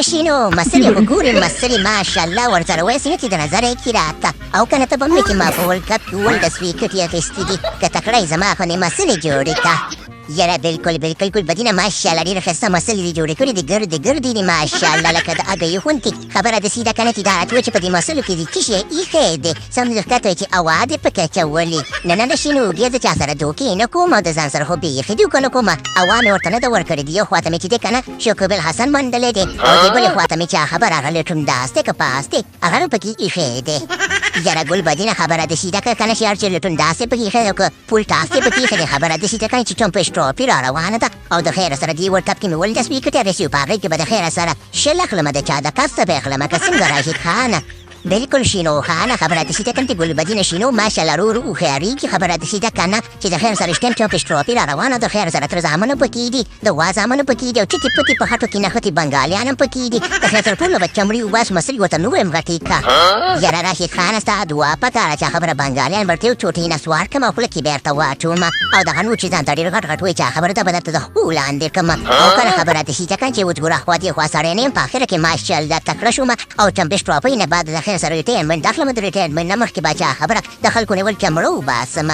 شنو مسلې وګورې مسلې ماشاءالله ورسره وایي چې د نظره یې راته او که نه ته به مې چې ما په ورلډ کپ کې ولډ سپیکټ یې اخیستي دي که تکړه یې زما خو نه مسلې جوړې که یاره بالکل ګلبدینه ماشاءالله ډېره ښایسته مسلې دې جوړې کړې دي ګردې دي ماشاءالله لکه د هګیو غوندې خبره داسې ده که نه چې دا راته وایي چې په دې مسلو کې دې څه شی ایښی دی سمدلاسه ښکته وایي چې هوا دې پکې اچولې نه شینو بیا زه چا سره دوکې نه کوم او د ځان سره خو بیخي دوکه نه کومه هوا مې ورته نه ده ورکړې دي یو خوا ته مې چې دی که نه شکوب الحسن منډلی دی او دې بلې خوا ته مې چې خبر هغه لټون داس دی که پاس دی هغه هم پکې ایښی دی یاره ګلبدینه خبره داسې ده که نه چې هر چې لټون داس دی پکې ایښی دی او که پول ټاس دی پکې ایښی دی خبره داسې ده که نه چې چمپش ټروفي را روانه ده او د خیره سره دې ورلډ کپ کې مې ولډ سپیکټ اخیستي و په هغې کې به د خیره سره شل اخلمه د چا د کسته به اخلمه که څنګه راشد خانه بالکل شینو خانه خبره داسې ده که نه چې ګلبدینه شینو ماشاءالله ورو هوښیارېږي خبره داسې ده که نه چې د خیر سره شتیم چمپش ټروفي را روانه د خیر سره تر زامنو پکې دي د وا زامنو پکې دي او چټې پټې په خټو کې نښتې بنګالیان هم پکې دي د خیر سره ټوله به چمړي وباسو مسلې ورته نه ویم غټې که یاره راشد خانه ستا دعا پکاره چې خبره بنګالیان ورته یو چوټۍ نسوار کړم او خوله کې به ورته واچوم او دغه نور چې ځان ته ډېر غټ وایي چې خبره ده به درته د خپو لاندې کړم او کله خبره داسې ده که چې اوس ګوره خوا دې خوا سړی نه یم په اخره کې ماشاءالله تکړه شوم او چمپش ټروفۍ نه بعد د خیر سره ریټایرمنټ اخلم د ریټایرمنټ نه مخکې به چا خبره د خلکو نیول چمړه وباسم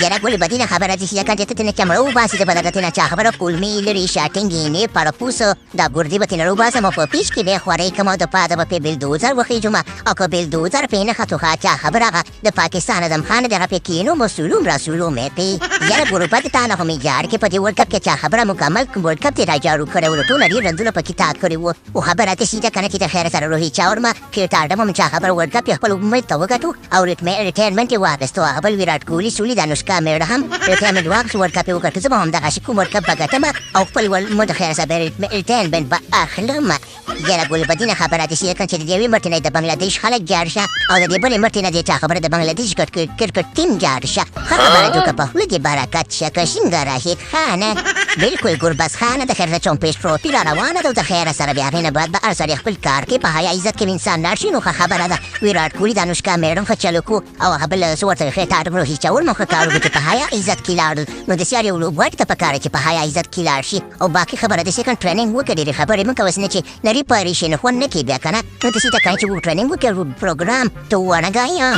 یاره ګلبدینه خبره داسې ده که چې ته ترېنه چمړه وباسې زه به درته ترېنه چا خبره کولمې لرې شاټینګ اینې پړپوس دا ګردې به ترېنه راوباسم او په پیچ کې به یې خوری کړم او د پاده به پرې بلدوزر وخېږم او که بلدوزر پرې نه ختو ښه چا خبره هغه د پاکستان اعظم خان د هغه پرې کینوم او سولوم راسولوم یې پرې یاره ګروپه د تا نه خو مې جار کې په دې ورلډ کپ کې چا خبره مکمل ورلډ کپ دې را جارو کړی و ټوله ډېر رنځونه پکې تا کړي وو او خبره داسې ده که نه چې د خیر سره روهي چاورمه کیرټاډم هم چا خبره ورلډ کپ یې خپل امید ته وګټو او ریټایرمنټ یې واخیستو هغه بل ویراټ کوهلي سولي د انوشکا میړه هم ریټایرمنټ واخیست ورلډ کپ یې وګټو زه به همدغسې کوم ورلډ کپ به ګټم او خپل د خیر سره به ریټایرمنټ به اخلم یاره ګلبدینه خبره داسې ده که چې د یوې مټې نه د بنګلادیش خلک جاړ شه او د دې بلې مټې نه د چا خبره د بنګلادیش کرکټ ټیم جاړ شه ښه خبره دوکه په خوله دې برکت شه که څنګه راشد خانه بالکل ګربز خانه د خیر د چمپش ټروفي را روانه ده او د خیره سره بیا هغې نه بعد به هر سړی خپل کار کوي په حیا عزت کې انسان لاړ شي نو ښه خبره ده ویراټ کوهلي د انوشکا میړه هم ښه چل وکړو او هغه بل څه ورته خېټاډ روهي چاول هم ښه کار وکړو چې په حیا عزت کې لاړل نو داسې هر یو لوبغاړي ته پکار چې په حیا عزت کې لاړ شي او باقي خبره داسې که ټریننګ وکړي ډېرې خبرې مه کوه نه چې نري پارې شي نو خوند نه کوي بیا که نه نو داسې ته که چې ټریننګ وکړو پروګرام تو ونه ګایه